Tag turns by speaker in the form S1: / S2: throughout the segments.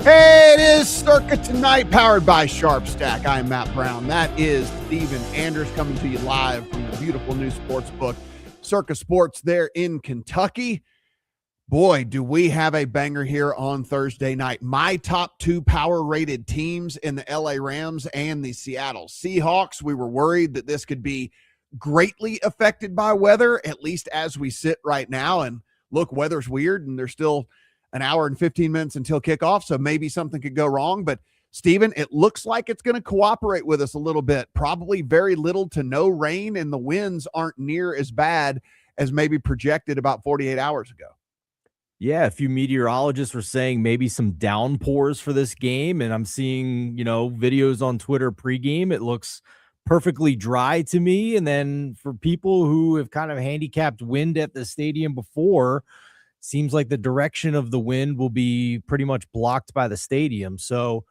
S1: Hey, it is Circa Tonight, powered by SharpStack. I'm Matt Brown. That is Steven Andress coming to you live from the beautiful new sports book, Circa Sports, there in Kentucky. Boy, do we have a banger here on Thursday night. My top two power-rated teams in the LA Rams and the Seattle Seahawks. We were worried that this could be greatly affected by weather, at least as we sit right now. And look, weather's weird, and there's still an hour and 15 minutes until kickoff, so maybe something could go wrong. But, Steven, it looks like it's going to cooperate with us a little bit. Probably very little to no rain, and the winds aren't near as bad as maybe projected about 48 hours ago.
S2: Yeah, a few meteorologists were saying maybe some downpours for this game, and I'm seeing, videos on Twitter pregame. It looks perfectly dry to me, and then for people who have kind of handicapped wind at the stadium before, seems like the direction of the wind will be pretty much blocked by the stadium. So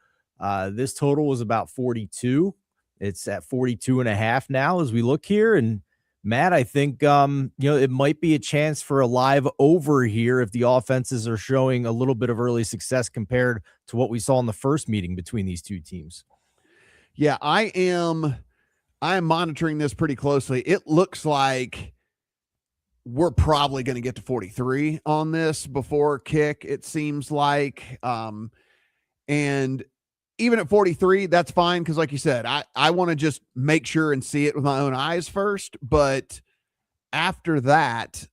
S2: this total was about 42. It's at 42.5 now as we look here. And Matt, I think, it might be a chance for a live over here if the offenses are showing a little bit of early success compared to what we saw in the first meeting between these two teams.
S1: Yeah, I am monitoring this pretty closely. It looks like we're probably going to get to 43 on this before kick, it seems like. And even at 43, that's fine. Cause like you said, I want to just make sure and see it with my own eyes first. But after that,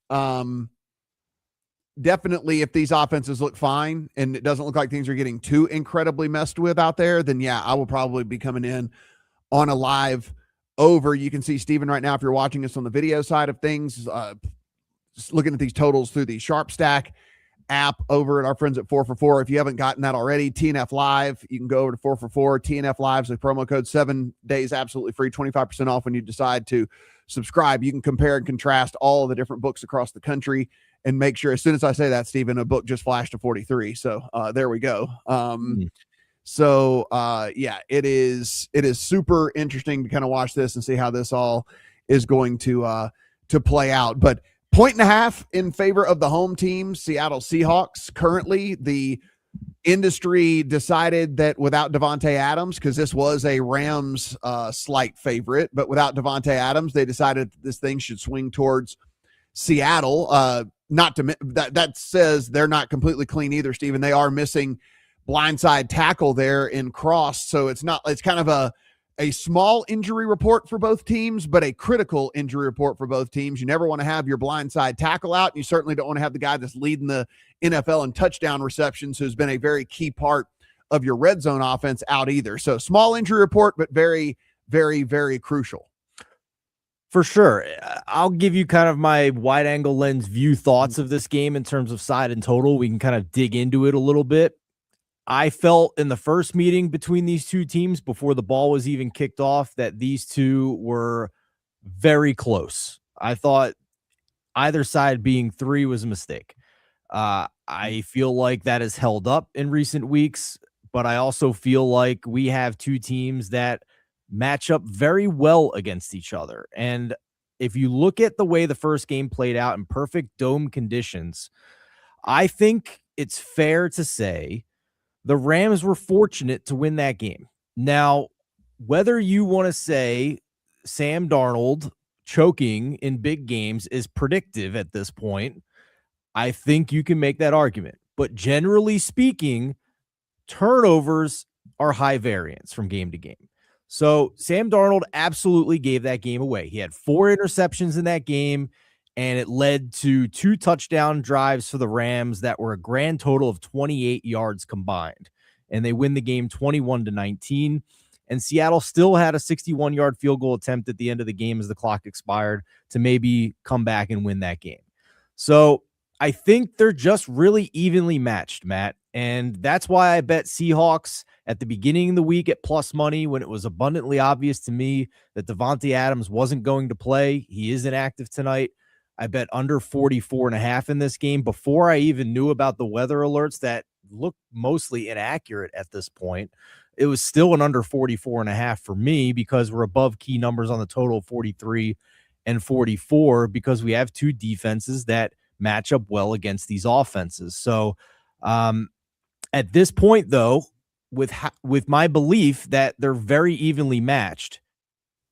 S1: definitely if these offenses look fine and it doesn't look like things are getting too incredibly messed with out there, then yeah, I will probably be coming in on a live over. You can see Steven right now, if you're watching us on the video side of things, looking at these totals through the SharpStack app over at our friends at 4for4. If you haven't gotten that already, TNF Live, you can go over to 4for4. TNF Live is a promo code, 7 days absolutely free, 25% off when you decide to subscribe. You can compare and contrast all of the different books across the country and make sure, as soon as I say that, Steven, a book just flashed to 43. So there we go. So it is super interesting to kind of watch this and see how this all is going to play out. But 1.5 in favor of the home team, Seattle Seahawks. Currently, the industry decided that without Davante Adams, because this was a Rams slight favorite, but without Davante Adams, they decided that this thing should swing towards Seattle. That says they're not completely clean either, Steven. They are missing blindside tackle there in Cross, so it's kind of a small injury report for both teams, but a critical injury report for both teams. You never want to have your blindside tackle out, and you certainly don't want to have the guy that's leading the NFL in touchdown receptions, who's been a very key part of your red zone offense, out either. So small injury report, but very, very, very crucial.
S2: For sure. I'll give you kind of my wide angle lens view thoughts of this game in terms of side and total. We can kind of dig into it a little bit. I felt in the first meeting between these two teams before the ball was even kicked off that these two were very close. I thought either side being 3 was a mistake. I feel like that has held up in recent weeks, but I also feel like we have two teams that match up very well against each other. And if you look at the way the first game played out in perfect dome conditions, I think it's fair to say the Rams were fortunate to win that game. Now, whether you want to say Sam Darnold choking in big games is predictive at this point, I think you can make that argument. But generally speaking, turnovers are high variance from game to game. So Sam Darnold absolutely gave that game away. He had 4 interceptions in that game, and it led to 2 touchdown drives for the Rams that were a grand total of 28 yards combined. And they win the game 21-19. And Seattle still had a 61-yard field goal attempt at the end of the game as the clock expired to maybe come back and win that game. So I think they're just really evenly matched, Matt. And that's why I bet Seahawks at the beginning of the week at plus money, when it was abundantly obvious to me that Davante Adams wasn't going to play. He is inactive tonight. I bet under 44.5 in this game before I even knew about the weather alerts that look mostly inaccurate at this point. It was still an under 44.5 for me because we're above key numbers on the total 43 and 44 because we have two defenses that match up well against these offenses. So at this point, though, with my belief that they're very evenly matched,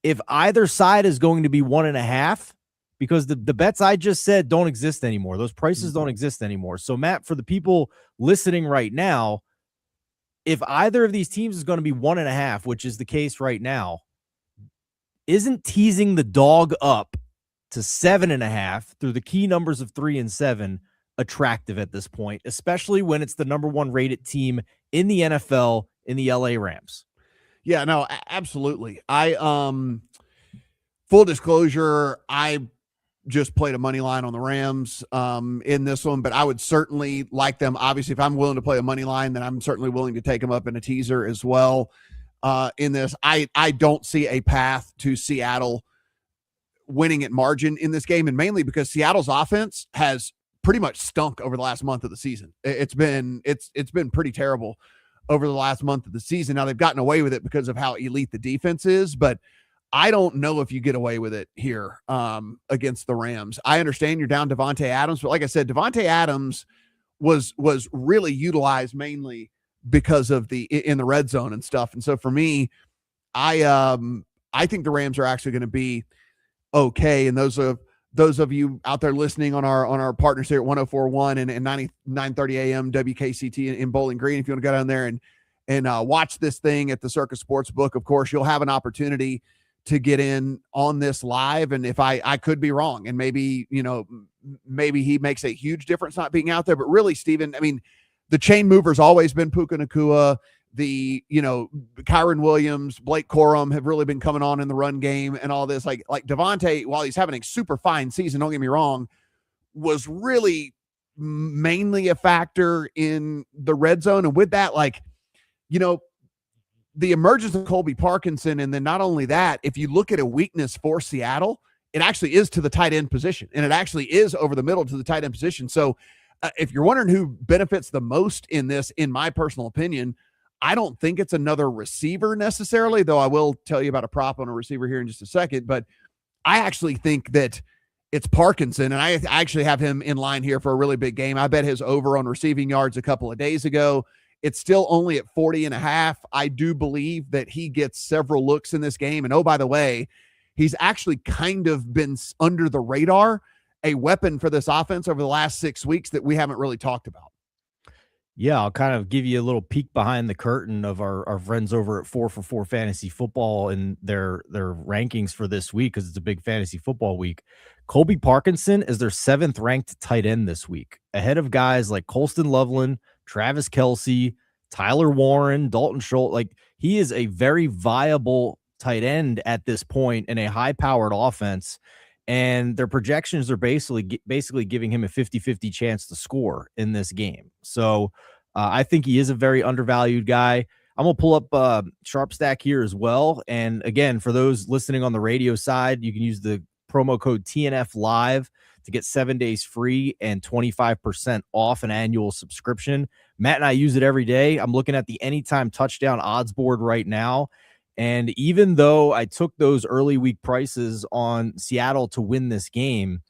S2: if either side is going to be 1.5, because the bets I just said don't exist anymore. Those prices don't exist anymore. So, Matt, for the people listening right now, if either of these teams is going to be 1.5, which is the case right now, isn't teasing the dog up to 7.5 through the key numbers of 3 and 7 attractive at this point, especially when it's the number one rated team in the NFL in the LA Rams?
S1: Yeah, no, absolutely. I full disclosure, I just played a money line on the Rams in this one, but I would certainly like them. Obviously, if I'm willing to play a money line, then I'm certainly willing to take them up in a teaser as well. In this, I don't see a path to Seattle winning at margin in this game, and mainly because Seattle's offense has pretty much stunk over the last month of the season. It's been pretty terrible over the last month of the season. Now they've gotten away with it because of how elite the defense is, but I don't know if you get away with it here against the Rams. I understand you're down Devontae Adams, but like I said, Devontae Adams was really utilized mainly because of in the red zone and stuff. And so for me, I think the Rams are actually going to be okay. And those of you out there listening on our partners here at 104.1 and 9:30 a.m. WKCT in Bowling Green, if you want to go down there and watch this thing at the Circa Sportsbook, of course, you'll have an opportunity to get in on this live. And if I could be wrong, and maybe he makes a huge difference not being out there, but really, Steven, I mean, the chain mover's always been Puka Nacua. Kyron Williams, Blake Corum have really been coming on in the run game and all this. Like Devontae, while he's having a super fine season, don't get me wrong, was really mainly a factor in the red zone. And with that, the emergence of Colby Parkinson, and then not only that, if you look at a weakness for Seattle, it actually is to the tight end position, and it actually is over the middle to the tight end position. So if you're wondering who benefits the most in this, in my personal opinion, I don't think it's another receiver necessarily, though I will tell you about a prop on a receiver here in just a second. But I actually think that it's Parkinson, and I actually have him in line here for a really big game. I bet his over on receiving yards a couple of days ago. It's still only at 40.5. I do believe that he gets several looks in this game. And oh, by the way, he's actually kind of been under the radar, a weapon for this offense over the last 6 weeks that we haven't really talked about.
S2: Yeah, I'll kind of give you a little peek behind the curtain of our friends over at 4for4 Fantasy Football and their rankings for this week, because it's a big fantasy football week. Colby Parkinson is their 7th ranked tight end this week, ahead of guys like Colston Loveland, Travis Kelce, Tyler Warren, Dalton Schultz. Like, he is a very viable tight end at this point in a high-powered offense, and their projections are basically giving him a 50-50 chance to score in this game. So I think he is a very undervalued guy. I'm going to pull up SharpStack here as well. And again, for those listening on the radio side, you can use the promo code TNF Live to get 7 days free and 25% off an annual subscription. Matt and I use it every day. I'm looking at the anytime touchdown odds board right now. And even though I took those early week prices on Seattle to win this game,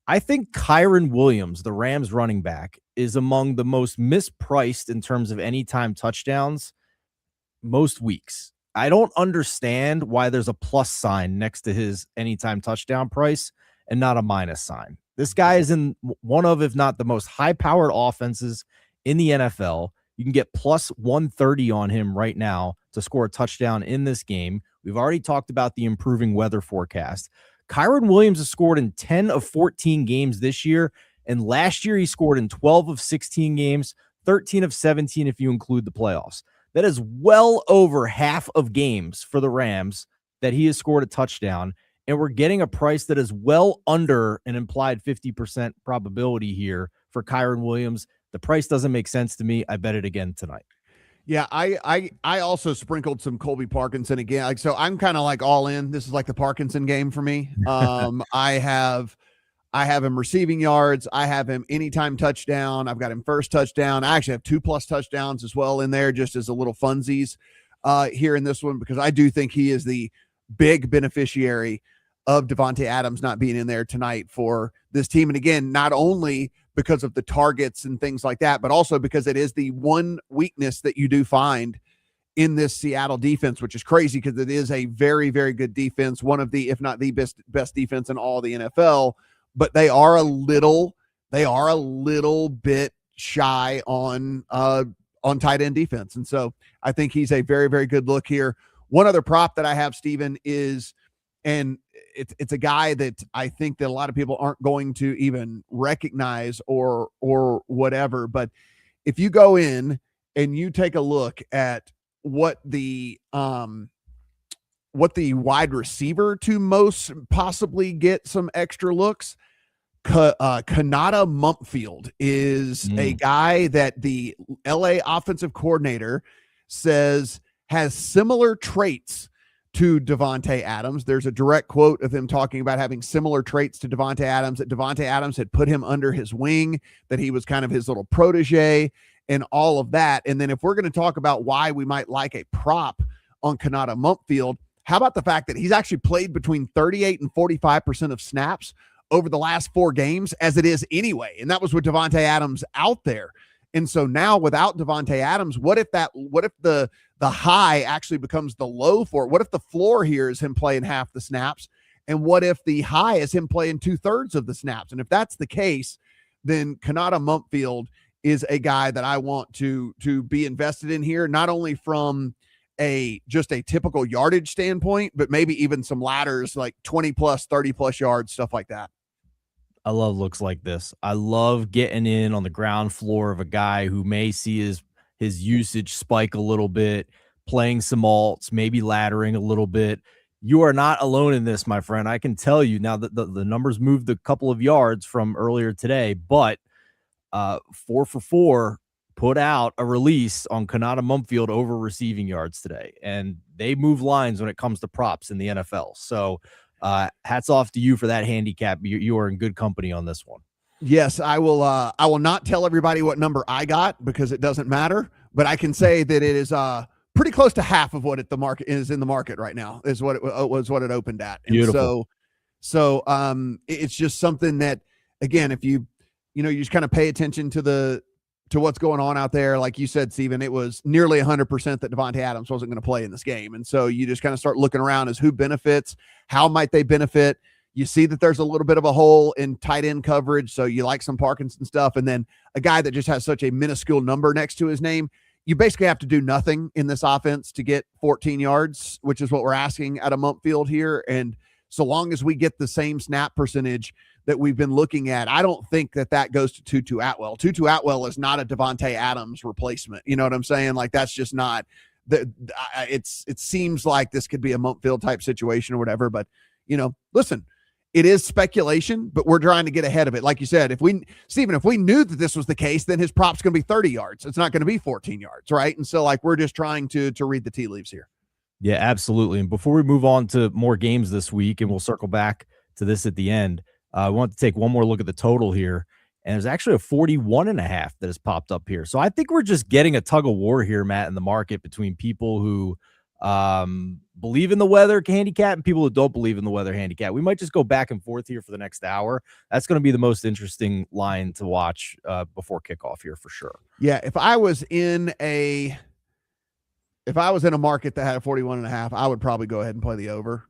S2: I think Kyron Williams, the Rams running back, is among the most mispriced in terms of anytime touchdowns most weeks. I don't understand why there's a plus sign next to his anytime touchdown price and not a minus sign. This guy is in one of, if not the most high-powered offenses in the NFL. You can get plus 130 on him right now to score a touchdown in this game. We've already talked about the improving weather forecast. Kyron Williams has scored in 10 of 14 games this year, and last year he scored in 12 of 16 games, 13 of 17 if you include the playoffs. That is well over half of games for the Rams that he has scored a touchdown, and we're getting a price that is well under an implied 50% probability here for Kyron Williams. The price doesn't make sense to me. I bet it again tonight.
S1: Yeah, I also sprinkled some Colby Parkinson again. So I'm kind of like all in. This is like the Parkinson game for me. I I have him receiving yards. I have him anytime touchdown. I've got him first touchdown. I actually have 2+ touchdowns as well in there, just as a little funsies here in this one, because I do think he is the big beneficiary of Davante Adams not being in there tonight for this team. And again, not only because of the targets and things like that, but also because it is the one weakness that you do find in this Seattle defense, which is crazy because it is a very, very good defense, one of the, if not the best defense in all the NFL, but they are a little bit shy on tight end defense. And so I think he's a very, very good look here. One other prop that I have, Steven, is, and it's a guy that I think that a lot of people aren't going to even recognize or whatever. But if you go in and you take a look at what the wide receiver to most possibly get some extra looks, Kanata Mumpfield is a guy that the LA offensive coordinator says has similar traits to Davante Adams. There's a direct quote of him talking about having similar traits to Davante Adams, that Davante Adams had put him under his wing, that he was kind of his little protege and all of that. And then if we're going to talk about why we might like a prop on Kanata Mumpfield, how about the fact that he's actually played between 38 and 45% of snaps over the last 4 games, as it is anyway. And that was with Davante Adams out there. And so now without Davante Adams, what if the high actually becomes the low for it? What if the floor here is him playing half the snaps? And what if the high is him playing 2/3 of the snaps? And if that's the case, then Kanata Mumpfield is a guy that I want to be invested in here, not only from just a typical yardage standpoint, but maybe even some ladders like 20+, 30+ yards, stuff like that.
S2: I love looks like this. I love getting in on the ground floor of a guy who may see his usage spike a little bit, playing some alts, maybe laddering a little bit. You are not alone in this, my friend. I can tell you now that the numbers moved a couple of yards from earlier today, but 4 for 4 put out a release on Kanata Mumpfield over receiving yards today, and they move lines when it comes to props in the NFL. So hats off to you for that handicap. You are in good company on this one.
S1: Yes, I will not tell everybody what number I got because it doesn't matter, but I can say that it is pretty close to half of what the market is in the market right now is what it was, what it opened at. And
S2: beautiful.
S1: So it's just something that, again, if you just kind of pay attention to what's going on out there. Like you said, Steven, it was nearly 100% that Davante Adams wasn't going to play in this game. And so you just kind of start looking around as who benefits, how might they benefit. You see that there's a little bit of a hole in tight end coverage. So you like some Parkinson stuff. And then a guy that just has such a minuscule number next to his name, you basically have to do nothing in this offense to get 14 yards, which is what we're asking out of Mumpfield here. And so long as we get the same snap percentage that we've been looking at, I don't think that goes to Tutu Atwell. Tutu Atwell is not a Davante Adams replacement. You know what I'm saying? Like, that's just not it seems like this could be a Mumpfield type situation or whatever, but listen, it is speculation, but we're trying to get ahead of it. Like you said, if we knew that this was the case, then his prop's going to be 30 yards. It's not going to be 14 yards. Right. And so we're just trying to read the tea leaves here.
S2: Yeah, absolutely. And before we move on to more games this week, and we'll circle back to this at the end, I want to take one more look at the total here. And there's actually a 41.5 that has popped up here. So I think we're just getting a tug of war here, Matt, in the market between people who believe in the weather handicap and people who don't believe in the weather handicap. We might just go back and forth here for the next hour. That's going to be the most interesting line to watch before kickoff here for sure.
S1: Yeah, if I was in a market that had a 41.5, I would probably go ahead and play the over.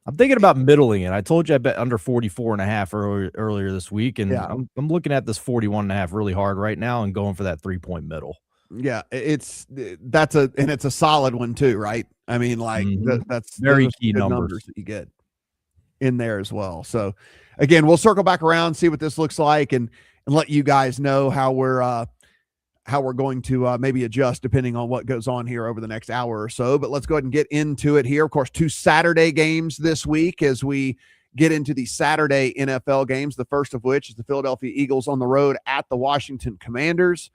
S2: I'm thinking about middling it. I told you I bet under 44.5 earlier this week, and yeah. I'm looking at this 41.5 really hard right now and going for that 3-point middle.
S1: Yeah, it's a solid one too, right? I mean, that's
S2: very key numbers
S1: that you get in there as well. So again, we'll circle back around, see what this looks like, and let you guys know how we're going to maybe adjust depending on what goes on here over the next hour or so. But let's go ahead and get into it here. Of course, 2 Saturday games this week as we get into the Saturday NFL games, the first of which is the Philadelphia Eagles on the road at the Washington Commanders.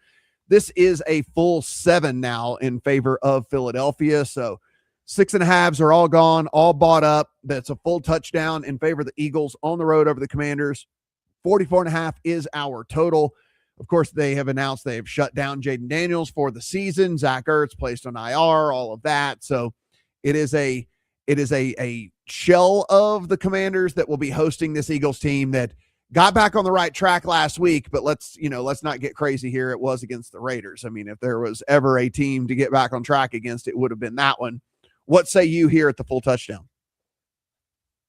S1: This is a full 7 now in favor of Philadelphia. So 6.5s are all gone, all bought up. That's a full touchdown in favor of the Eagles on the road over the Commanders. 44.5 is our total. Of course, they have announced they have shut down Jaden Daniels for the season. Zach Ertz placed on IR, all of that. So it is a shell of the Commanders that will be hosting this Eagles team that got back on the right track last week. But let's not get crazy here. It was against the Raiders. I mean, if there was ever a team to get back on track against, it would have been that one. What say you here at the full touchdown?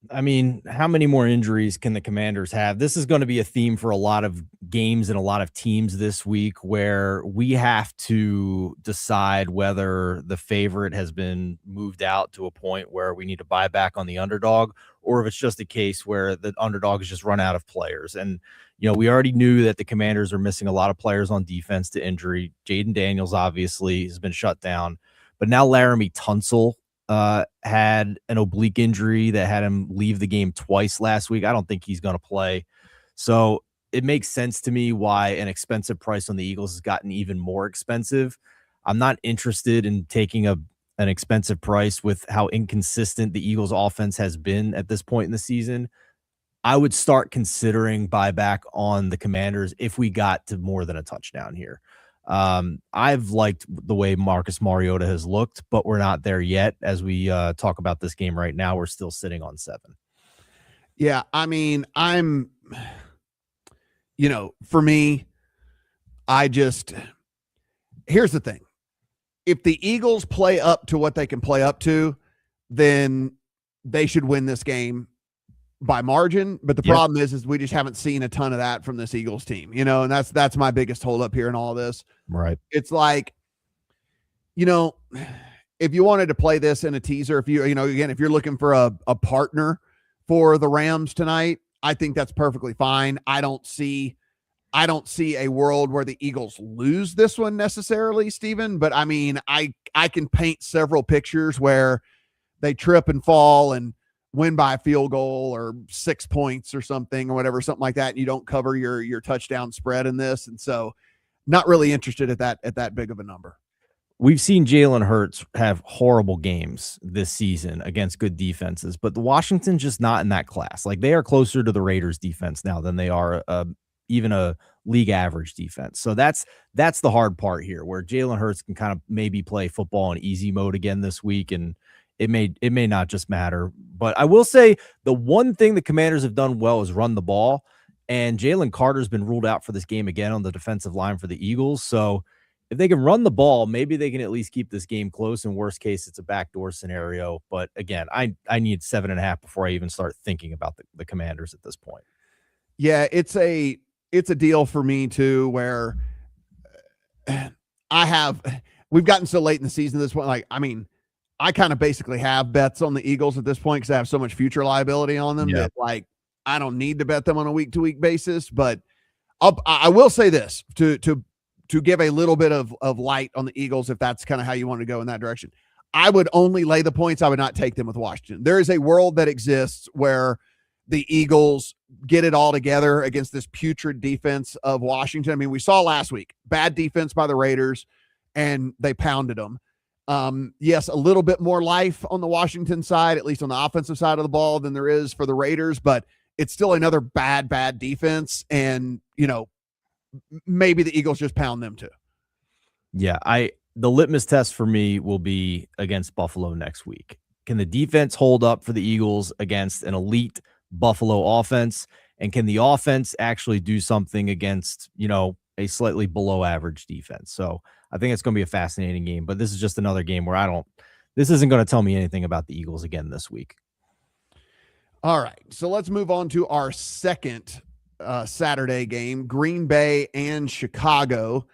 S2: I mean, how many more injuries can the Commanders have? This is going to be a theme for a lot of games and a lot of teams this week, where we have to decide whether the favorite has been moved out to a point where we need to buy back on the underdog, or if it's just a case where the underdog has just run out of players. And, we already knew that the Commanders are missing a lot of players on defense to injury. Jaden Daniels obviously has been shut down, but now Laramie Tunsil had an oblique injury that had him leave the game twice last week. I don't think he's going to play. So it makes sense to me why an expensive price on the Eagles has gotten even more expensive. I'm not interested in taking an expensive price with how inconsistent the Eagles offense has been at this point in the season. I would start considering buyback on the Commanders if we got to more than a touchdown here. I've liked the way Marcus Mariota has looked, but we're not there yet. As we talk about this game right now, we're still sitting on 7.
S1: Yeah, I mean, for me, here's the thing. If the Eagles play up to what they can play up to, then they should win this game by margin. But the problem is we just haven't seen a ton of that from this Eagles team, and that's my biggest hold up here in all of this.
S2: Right.
S1: It's like, if you wanted to play this in a teaser, if you're looking for a partner for the Rams tonight, I think that's perfectly fine. I don't see a world where the Eagles lose this one necessarily, Steven, but I mean, I can paint several pictures where they trip and fall and win by a field goal or 6 points or something like that. And you don't cover your touchdown spread in this. And so not really interested at that big of a number.
S2: We've seen Jalen Hurts have horrible games this season against good defenses, but the Washington's just not in that class. Like, they are closer to the Raiders defense now than they are even a league average defense. So that's the hard part here, where Jalen Hurts can kind of maybe play football in easy mode again this week. And it may not just matter, but I will say the one thing the Commanders have done well is run the ball, and Jalen Carter's been ruled out for this game again on the defensive line for the Eagles. So if they can run the ball, maybe they can at least keep this game close. In worst case, it's a backdoor scenario. But again, I need 7.5 before I even start thinking about the Commanders at this point.
S1: Yeah, it's a deal for me too, where we've gotten so late in the season at this point. Like, I mean, I kind of basically have bets on the Eagles at this point because I have so much future liability on them that, like, I don't need to bet them on a week-to-week basis. But I will say this to give a little bit of light on the Eagles, if that's kind of how you want to go in that direction. I would only lay the points. I would not take them with Washington. There is a world that exists where the Eagles get it all together against this putrid defense of Washington. I mean, we saw last week, bad defense by the Raiders, and they pounded them. Yes, a little bit more life on the Washington side, at least on the offensive side of the ball, than there is for the Raiders, but it's still another bad defense. And, maybe the Eagles just pound them too.
S2: Yeah. The litmus test for me will be against Buffalo next week. Can the defense hold up for the Eagles against an elite Buffalo offense? And can the offense actually do something against, a slightly below average defense? So I think it's going to be a fascinating game, but this is just another game where this isn't going to tell me anything about the Eagles again this week.
S1: All right. So let's move on to our second Saturday game, Green Bay and Chicago.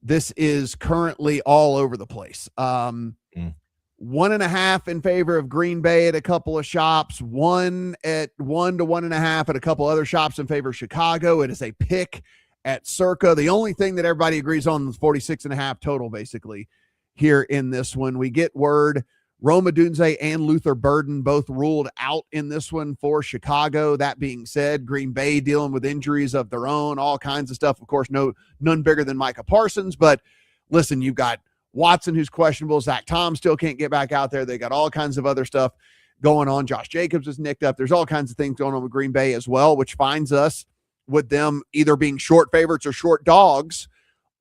S1: This is currently all over the place. 1.5 in favor of Green Bay at a couple of shops, 1 to 1.5 at a couple other shops in favor of Chicago. It is a pick at Circa. The only thing that everybody agrees on is 46.5 total, basically, here in this one. We get word Rome Odunze and Luther Burden both ruled out in this one for Chicago. That being said, Green Bay dealing with injuries of their own, all kinds of stuff. Of course, none bigger than Micah Parsons. But listen, you've got Watson, who's questionable. Zach Tom still can't get back out there. They got all kinds of other stuff going on. Josh Jacobs is nicked up. There's all kinds of things going on with Green Bay as well, which finds us with them either being short favorites or short dogs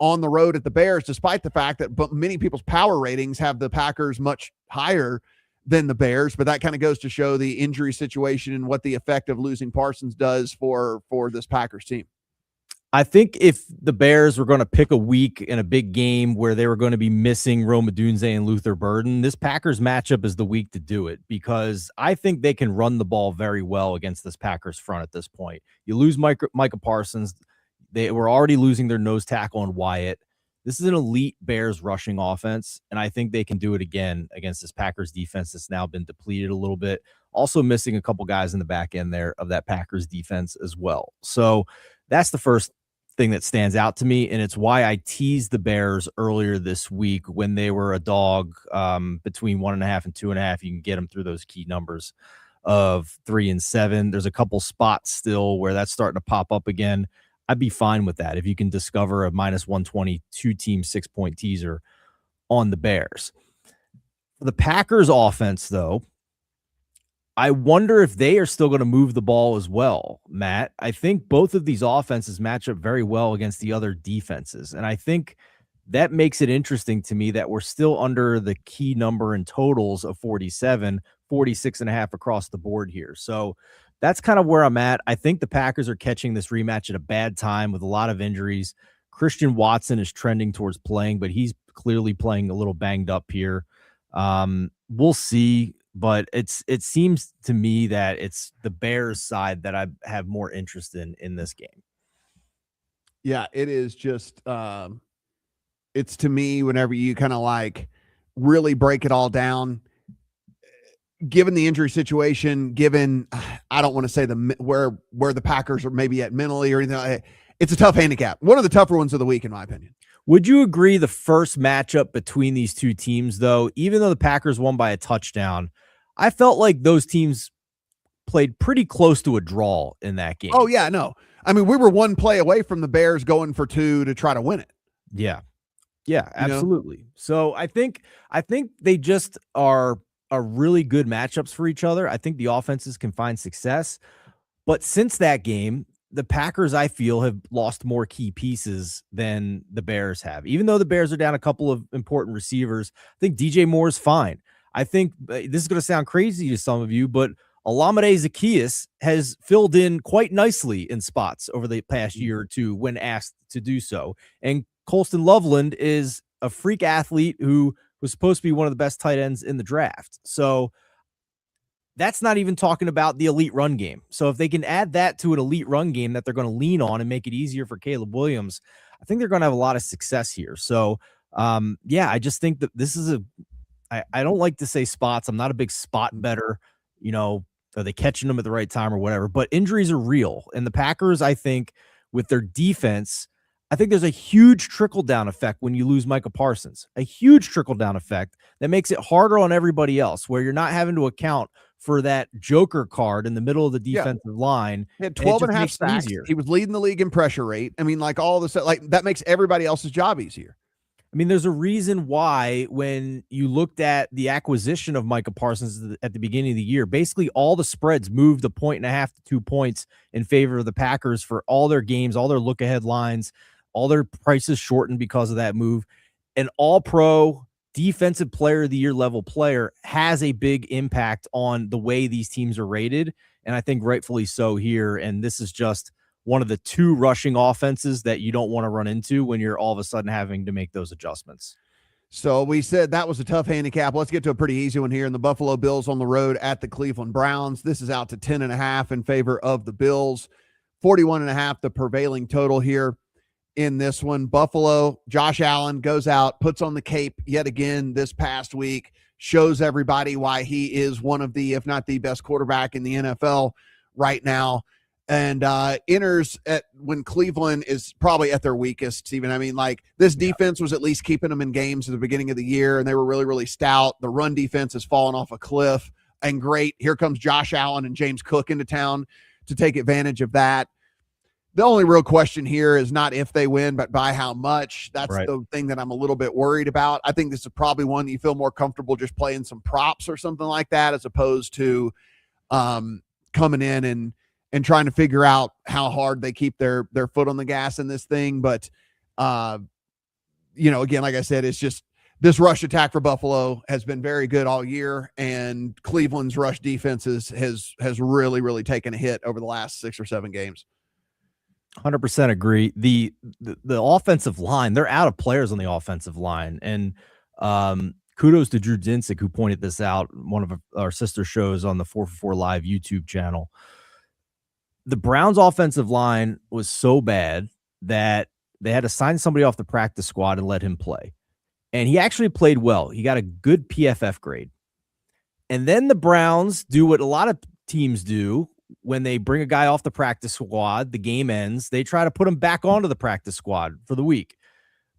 S1: on the road at the Bears, despite the fact that many people's power ratings have the Packers much higher than the Bears. But that kind of goes to show the injury situation and what the effect of losing Parsons does for this Packers team.
S2: I think if the Bears were going to pick a week in a big game where they were going to be missing Rome Odunze and Luther Burden, this Packers matchup is the week to do it, because I think they can run the ball very well against this Packers front at this point. You lose Micah Parsons. They were already losing their nose tackle on Wyatt. This is an elite Bears rushing offense, and I think they can do it again against this Packers defense that's now been depleted a little bit. Also missing a couple guys in the back end there of that Packers defense as well. So that's the first thing that stands out to me, and it's why I teased the Bears earlier this week when they were a dog between 1.5 and 2.5. You can get them through those key numbers of 3 and 7. There's a couple spots still where that's starting to pop up again. I'd be fine with that if you can discover a -120 2-team 6-point teaser on the Bears. For the Packers offense, though, I wonder if they are still going to move the ball as well, Matt. I think both of these offenses match up very well against the other defenses, and I think that makes it interesting to me that we're still under the key number in totals of 47, 46.5 across the board here. So that's kind of where I'm at. I think the Packers are catching this rematch at a bad time with a lot of injuries. Christian Watson is trending towards playing, but he's clearly playing a little banged up here. We'll see, but it seems to me that it's the Bears side that I have more interest in this game.
S1: Yeah, it is just it's, to me, whenever you kind of like really break it all down, given the injury situation, given, I don't want to say where the Packers are maybe at mentally or anything, it's a tough handicap. One of the tougher ones of the week, in my opinion.
S2: Would you agree the first matchup between these two teams, though, even though the Packers won by a touchdown, I felt like those teams played pretty close to a draw in that game?
S1: Oh, yeah, no. I mean, we were one play away from the Bears going for 2 to try to win it.
S2: Yeah. Yeah, absolutely. You know? So I think they just are really good matchups for each other. I think the offenses can find success. But since that game, the Packers, I feel, have lost more key pieces than the Bears have. Even though the Bears are down a couple of important receivers, I think DJ Moore is fine. I think this is going to sound crazy to some of you, but Olamide Zaccheaus has filled in quite nicely in spots over the past year or two when asked to do so. And Colston Loveland is a freak athlete who was supposed to be one of the best tight ends in the draft. So that's not even talking about the elite run game. So if they can add that to an elite run game that they're going to lean on and make it easier for Caleb Williams, I think they're going to have a lot of success here. So yeah, I just think that this is I don't like to say spots. I'm not a big spot better, are they catching them at the right time or whatever, but injuries are real. And the Packers, I think, with their defense, I think there's a huge trickle-down effect when you lose Micah Parsons, a huge trickle-down effect that makes it harder on everybody else, where you're not having to account for that joker card in the middle of the defensive line.
S1: He had 12.5 sacks. He was leading the league in pressure rate. I mean, like all this, like that makes everybody else's job easier.
S2: I mean, there's a reason why when you looked at the acquisition of Micah Parsons at the beginning of the year, basically all the spreads moved 1.5 to 2 points in favor of the Packers for all their games, all their look-ahead lines, all their prices shortened because of that move. An all-pro defensive player of the year level player has a big impact on the way these teams are rated, and I think rightfully so here. And this is just one of the 2 rushing offenses that you don't want to run into when you're all of a sudden having to make those adjustments.
S1: So we said that was a tough handicap. Let's get to a pretty easy one here. In the Buffalo Bills on the road at the Cleveland Browns. This is out to 10.5 in favor of the Bills. 41.5 the prevailing total here in this one. Buffalo, Josh Allen goes out, puts on the cape yet again this past week, shows everybody why he is one of the, if not the best quarterback in the NFL right now. And enters at when Cleveland is probably at their weakest, Steven. I mean, like, this defense was at least keeping them in games at the beginning of the year, and they were really, really stout. The run defense has fallen off a cliff, and great. Here comes Josh Allen and James Cook into town to take advantage of that. The only real question here is not if they win, but by how much. That's
S2: Right.
S1: the thing that I'm a little bit worried about. I think this is probably one that you feel more comfortable just playing some props or something like that, as opposed to coming in and trying to figure out how hard they keep their foot on the gas in this thing. But again, like I said, it's just this rush attack for Buffalo has been very good all year, and Cleveland's rush defenses has really, really taken a hit over the last 6 or 7 games.
S2: 100% agree. The offensive line, they're out of players on the offensive line. And kudos to Drew Dinsick, who pointed this out, one of our sister shows on the 4for4 Live YouTube channel. The Browns' offensive line was so bad that they had to sign somebody off the practice squad and let him play. And he actually played well. He got a good PFF grade. And then the Browns do what a lot of teams do. When they bring a guy off the practice squad, the game ends, they try to put him back onto the practice squad for the week.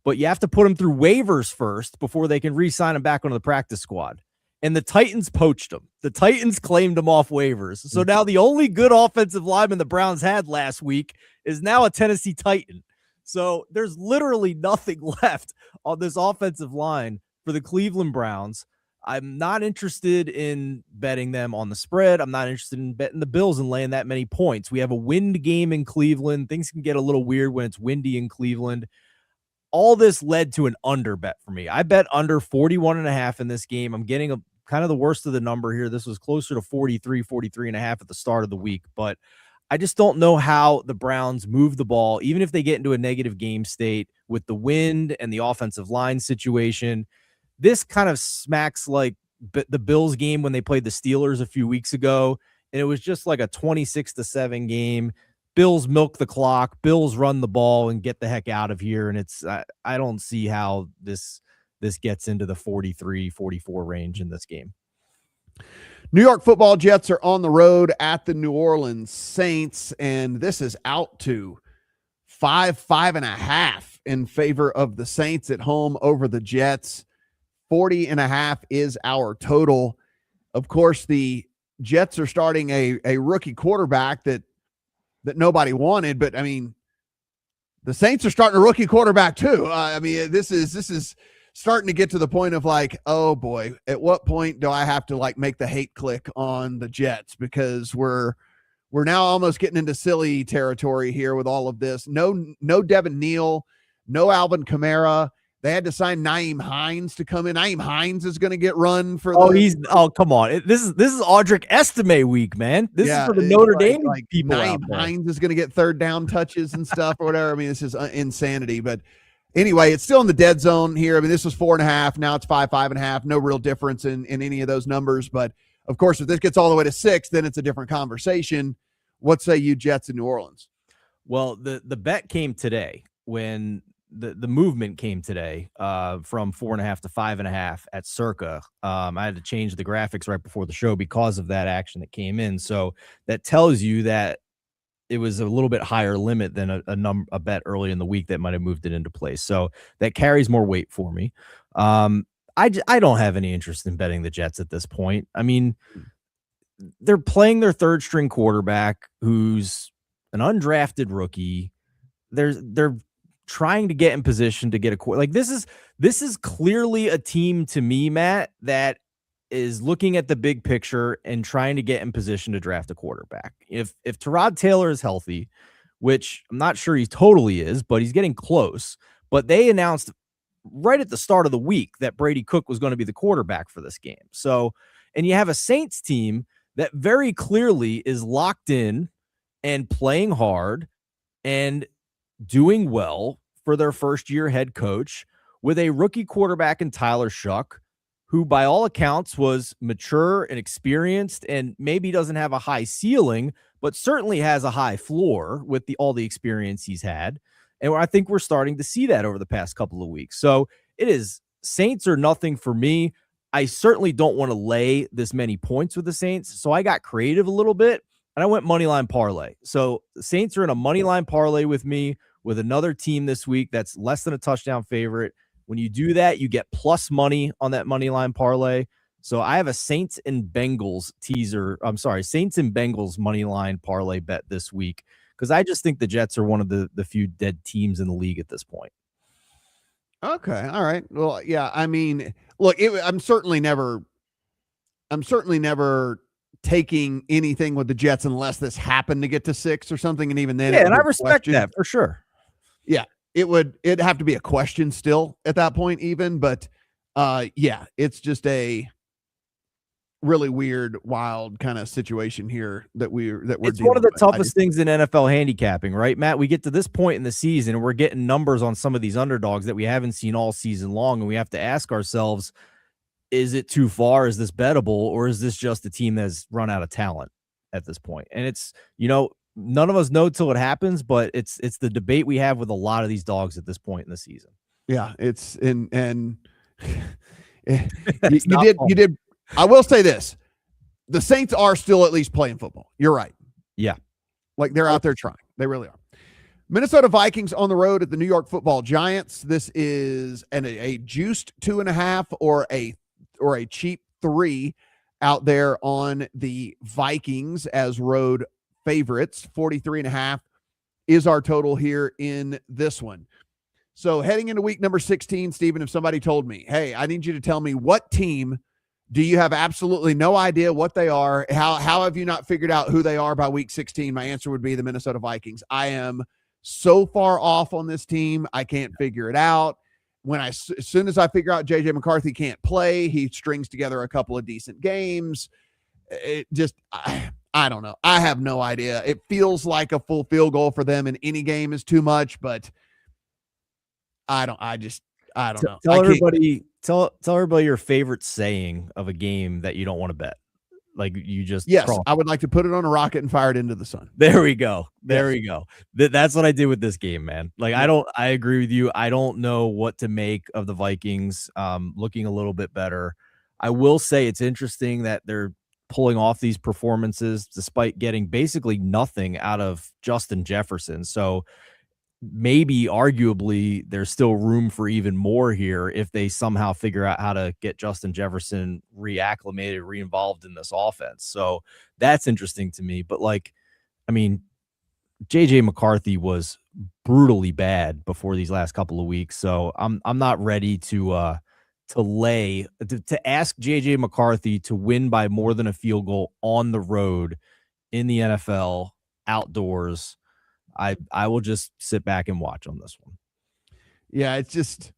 S2: But you have to put him through waivers first before they can re-sign him back onto the practice squad. And the Titans poached him. The Titans claimed him off waivers. So now the only good offensive lineman the Browns had last week is now a Tennessee Titan. So there's literally nothing left on this offensive line for the Cleveland Browns. I'm not interested in betting them on the spread. I'm not interested in betting the Bills and laying that many points. We have a wind game in Cleveland. Things can get a little weird when it's windy in Cleveland. All this led to an under bet for me. I bet under 41.5 in this game. I'm getting a kind of the worst of the number here. This was closer to 43.5 at the start of the week, but I just don't know how the Browns move the ball, even if they get into a negative game state with the wind and the offensive line situation. This kind of smacks like the Bills game when they played the Steelers a few weeks ago, and it was just like a 26-7 game. Bills milk the clock, Bills run the ball and get the heck out of here. And it's I don't see how this gets into the 43-44 range in this game.
S1: New York Football Jets are on the road at the New Orleans Saints, and this is out to 5.5 in favor of the Saints at home over the Jets. 40.5 is our total. Of course, the Jets are starting a rookie quarterback that nobody wanted, but I mean, the Saints are starting a rookie quarterback too. This is starting to get to the point of like, oh boy, at what point do I have to like make the hate click on the Jets? Because we're now almost getting into silly territory here with all of this. No Devin Neal, no Alvin Kamara. They had to sign Nyheim Hines to come in. Nyheim Hines is going to get run for.
S2: Come on! This is Audric Estime week, man. This is for the Notre Dame people.
S1: Nyheim Hines is going to get third down touches and stuff or whatever. I mean, this is insanity. But anyway, it's still in the dead zone here. I mean, this was 4.5. Now it's 5.5. No real difference in any of those numbers. But of course, if this gets all the way to 6, then it's a different conversation. What say you, Jets in New Orleans?
S2: Well, the bet came today when the movement came today from 4.5 to 5.5 at Circa. I had to change the graphics right before the show because of that action that came in. So that tells you that it was a little bit higher limit than a bet early in the week that might have moved it into place. So that carries more weight for me. I don't have any interest in betting the Jets at this point. I mean, they're playing their third string quarterback who's an undrafted rookie. They're trying to get in position to get a like this is clearly a team to me, Matt, that is looking at the big picture and trying to get in position to draft a quarterback. If Tyrod Taylor is healthy, which I'm not sure he totally is, but he's getting close. But they announced right at the start of the week that Brady Cook was going to be the quarterback for this game. So, and you have a Saints team that very clearly is locked in and playing hard and doing well for their first year head coach with a rookie quarterback in Tyler Shuck, who by all accounts was mature and experienced and maybe doesn't have a high ceiling, but certainly has a high floor with all the experience he's had. And I think we're starting to see that over the past couple of weeks. So it is Saints or nothing for me. I certainly don't want to lay this many points with the Saints. So I got creative a little bit and I went moneyline parlay. So the Saints are in a moneyline parlay with me with another team this week that's less than a touchdown favorite. When you do that, you get plus money on that moneyline parlay. So I have a Saints and Bengals Saints and Bengals money line parlay bet this week because I just think the Jets are one of the few dead teams in the league at this point.
S1: Okay. All right. Well, yeah. I mean, look, I'm certainly never taking anything with the Jets unless this happened to get to 6 or something. And even then,
S2: yeah, and I respect that for sure.
S1: Yeah. It'd have to be a question still at that point, even. But yeah, it's just a really weird, wild kind of situation here that we're
S2: it's one of the toughest things in NFL handicapping, right, Matt? We get to this point in the season and we're getting numbers on some of these underdogs that we haven't seen all season long, and we have to ask ourselves, is it too far? Is this bettable, or is this just a team that's run out of talent at this point? And it's, none of us know till it happens, but it's the debate we have with a lot of these dogs at this point in the season.
S1: Yeah, it's and you did. I will say this: the Saints are still at least playing football. You're right.
S2: Yeah,
S1: like they're out there trying. They really are. Minnesota Vikings on the road at the New York Football Giants. This is a juiced 2.5 or a cheap 3 out there on the Vikings as road favorites. 43.5 is our total here in this one. So heading into week number 16, Stephen, if somebody told me, hey, I need you to tell me what team do you have absolutely no idea what they are? How have you not figured out who they are by week 16? My answer would be the Minnesota Vikings. I am so far off on this team. I can't figure it out. As soon as I figure out JJ McCarthy can't play, he strings together a couple of decent games. It just, I don't know. I have no idea. It feels like a full field goal for them in any game is too much, but I don't know.
S2: Tell everybody your favorite saying of a game that you don't want to bet. Like you just
S1: I would like to put it on a rocket and fire it into the sun.
S2: There we go. We go. That's what I did with this game, man. Like I agree with you. I don't know what to make of the Vikings looking a little bit better. I will say it's interesting that they're pulling off these performances despite getting basically nothing out of Justin Jefferson. So maybe arguably there's still room for even more here if they somehow figure out how to get Justin Jefferson reacclimated, reinvolved in this offense. So that's interesting to me. But JJ McCarthy was brutally bad before these last couple of weeks. So I'm not ready to ask JJ McCarthy to win by more than a field goal on the road in the NFL outdoors. I will just sit back and watch on this one.
S1: Yeah, it's just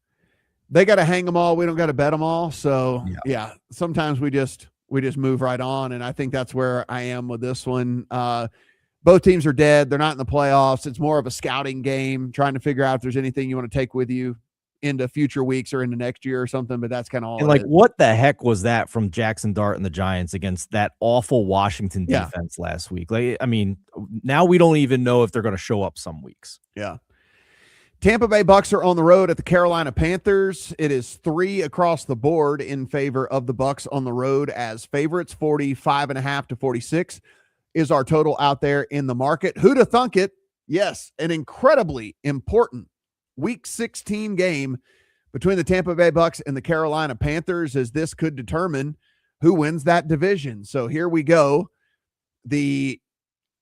S1: they got to hang them all. We don't got to bet them all. So yeah, sometimes we just move right on, and I think that's where I am with this one. Both teams are dead. They're not in the playoffs. It's more of a scouting game, trying to figure out if there's anything you want to take with you into future weeks or into next year or something, but that's kind of all.
S2: And what the heck was that from Jackson Dart and the Giants against that awful Washington defense last week? Now we don't even know if they're going to show up some weeks.
S1: Yeah. Tampa Bay Bucks are on the road at the Carolina Panthers. It is 3 across the board in favor of the Bucks on the road as favorites. 45.5 to 46 is our total out there in the market. Who'da thunk it? Yes, an incredibly important Week 16 game between the Tampa Bay Bucks and the Carolina Panthers, as this could determine who wins that division. So here we go. The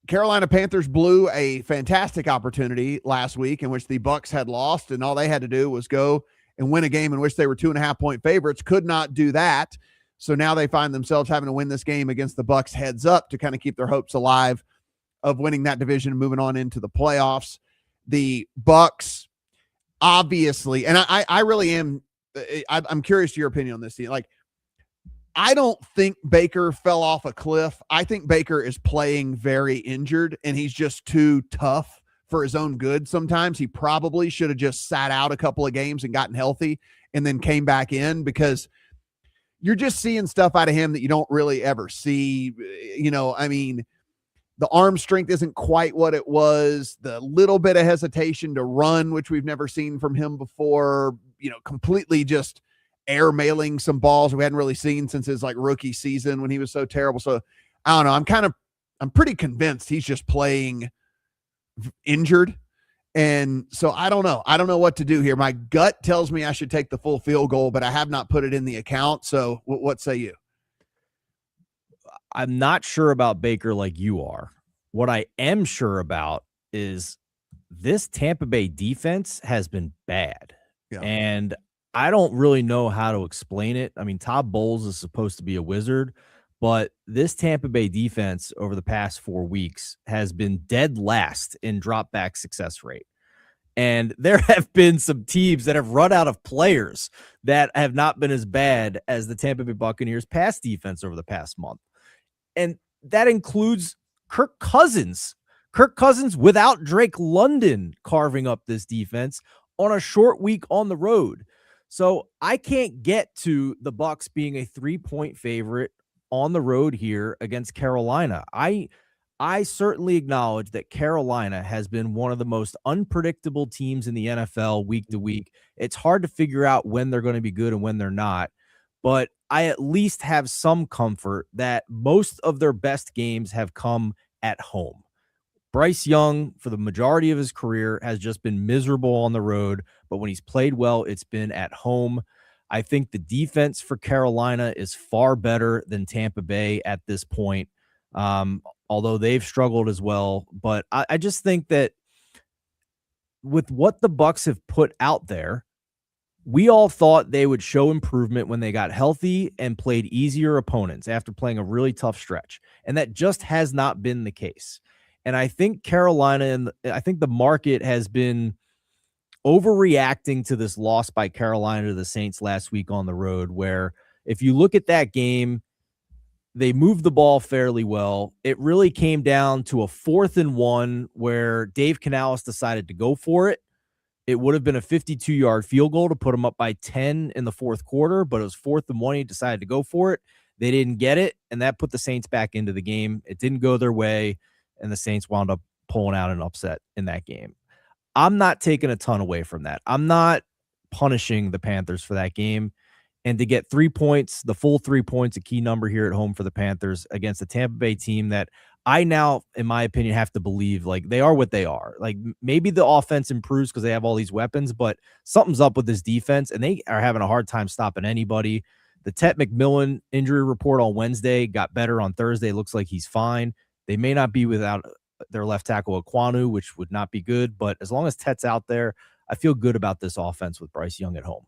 S1: Carolina Panthers blew a fantastic opportunity last week in which the Bucks had lost, and all they had to do was go and win a game in which they were 2.5-point favorites. Could not do that. So now they find themselves having to win this game against the Bucks heads up to kind of keep their hopes alive of winning that division and moving on into the playoffs. The Bucks, obviously, and I really am, I'm curious to your opinion on this, Steve. I don't think Baker fell off a cliff. I think Baker is playing very injured, and he's just too tough for his own good. Sometimes he probably should have just sat out a couple of games and gotten healthy and then came back in, because you're just seeing stuff out of him that you don't really ever see. The arm strength isn't quite what it was. The little bit of hesitation to run, which we've never seen from him before, completely just air mailing some balls we hadn't really seen since his rookie season when he was so terrible. So I don't know. I'm pretty convinced he's just playing injured. And so I don't know. I don't know what to do here. My gut tells me I should take the full field goal, but I have not put it in the account. So what say you?
S2: I'm not sure about Baker like you are. What I am sure about is this Tampa Bay defense has been bad.
S1: Yeah.
S2: And I don't really know how to explain it. I mean, Todd Bowles is supposed to be a wizard, but this Tampa Bay defense over the past 4 weeks has been dead last in drop back success rate. And there have been some teams that have run out of players that have not been as bad as the Tampa Bay Buccaneers pass defense over the past month. And that includes Kirk Cousins. Kirk Cousins without Drake London carving up this defense on a short week on the road. So I can't get to the Bucs being a 3-point favorite on the road here against Carolina. I certainly acknowledge that Carolina has been one of the most unpredictable teams in the NFL week to week. It's hard to figure out when they're going to be good and when they're not. But I at least have some comfort that most of their best games have come at home. Bryce Young, for the majority of his career, has just been miserable on the road, but when he's played well, it's been at home. I think the defense for Carolina is far better than Tampa Bay at this point, although they've struggled as well. But I just think that with what the Bucs have put out there, we all thought they would show improvement when they got healthy and played easier opponents after playing a really tough stretch. And that just has not been the case. And I think Carolina and I think the market has been overreacting to this loss by Carolina to the Saints last week on the road, where if you look at that game, they moved the ball fairly well. It really came down to a 4th and 1 where Dave Canales decided to go for it. It would have been a 52-yard field goal to put them up by 10 in the fourth quarter, but it was 4th and 1. He decided to go for it. They didn't get it, and that put the Saints back into the game. It didn't go their way, and the Saints wound up pulling out an upset in that game. I'm not taking a ton away from that. I'm not punishing the Panthers for that game. And to get 3 points, the full 3 points, a key number here at home for the Panthers against the Tampa Bay team that I now, in my opinion, have to believe like they are what they are. Like maybe the offense improves because they have all these weapons, but something's up with this defense and they are having a hard time stopping anybody. The Tet McMillan injury report on Wednesday got better on Thursday. Looks like he's fine. They may not be without their left tackle Aquanu, which would not be good, but as long as Tet's out there, I feel good about this offense with Bryce Young at home.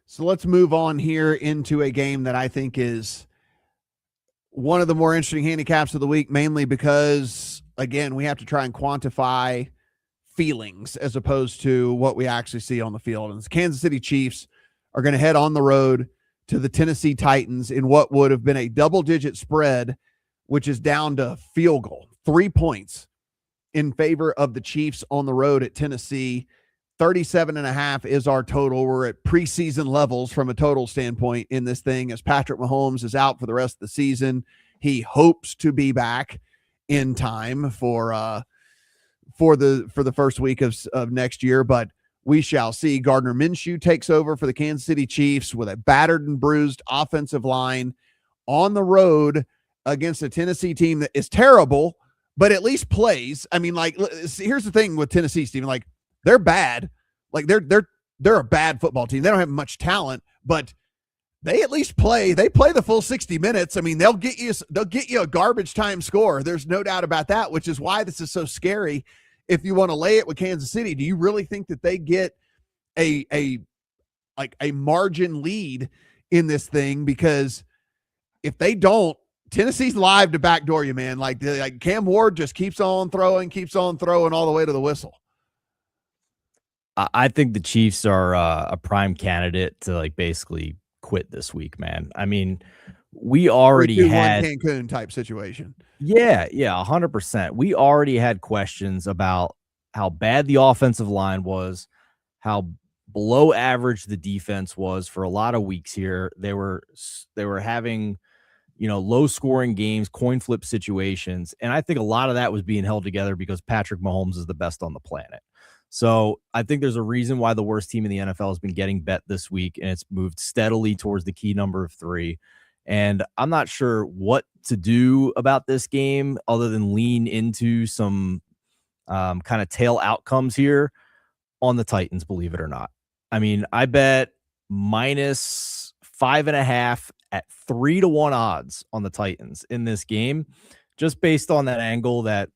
S1: So let's move on here into a game that I think is one of the more interesting handicaps of the week, mainly because, again, we have to try and quantify feelings as opposed to what we actually see on the field. And the Kansas City Chiefs are going to head on the road to the Tennessee Titans in what would have been a double-digit spread, which is down to field goal, 3 points in favor of the Chiefs on the road at Tennessee. 37.5 is our total. We're at preseason levels from a total standpoint in this thing as Patrick Mahomes is out for the rest of the season. He hopes to be back in time for the first week of next year, but we shall see. Gardner Minshew takes over for the Kansas City Chiefs with a battered and bruised offensive line on the road against a Tennessee team that is terrible, but at least plays. I mean, like, here's the thing with Tennessee, Stephen, like, they're bad. Like they're a bad football team. They don't have much talent, but they at least play. They play the full 60 minutes. I mean, they'll get you a garbage time score. There's no doubt about that, which is why this is so scary. If you want to lay it with Kansas City, do you really think that they get a margin lead in this thing? Because if they don't, Tennessee's live to backdoor you, man. Like Cam Ward just keeps on throwing all the way to the whistle.
S2: I think the Chiefs are a prime candidate to like basically quit this week, man. I mean, we already had
S1: Cancun type situation.
S2: Yeah, 100%. We already had questions about how bad the offensive line was, how below average the defense was for a lot of weeks here. They were having, low scoring games, coin flip situations, and I think a lot of that was being held together because Patrick Mahomes is the best on the planet. So I think there's a reason why the worst team in the NFL has been getting bet this week, and it's moved steadily towards the key number of 3. And I'm not sure what to do about this game other than lean into some kind of tail outcomes here on the Titans, believe it or not. I mean, I bet -5.5 at 3-1 odds on the Titans in this game, just based on that angle that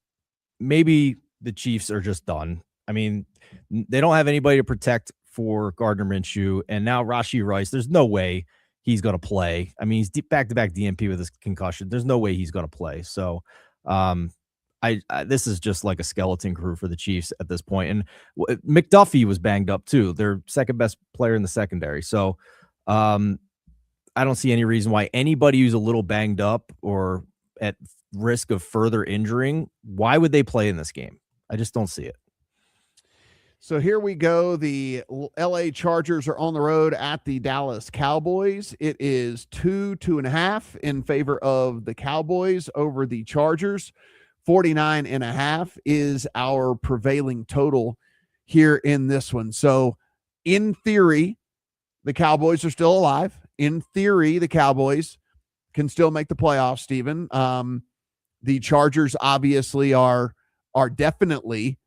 S2: maybe the Chiefs are just done. I mean, they don't have anybody to protect for Gardner Minshew, and now Rashee Rice, there's no way he's going to play. I mean, he's back-to-back DNP with his concussion. There's no way he's going to play. So I this is just like a skeleton crew for the Chiefs at this point. And McDuffie was banged up too. Their second best player in the secondary. So I don't see any reason why anybody who's a little banged up or at risk of further injuring, why would they play in this game? I just don't see it.
S1: So here we go. The LA Chargers are on the road at the Dallas Cowboys. It is 2.5 in favor of the Cowboys over the Chargers. 49.5 is our prevailing total here in this one. So in theory, the Cowboys are still alive. In theory, the Cowboys can still make the playoffs, Stephen. The Chargers obviously are definitely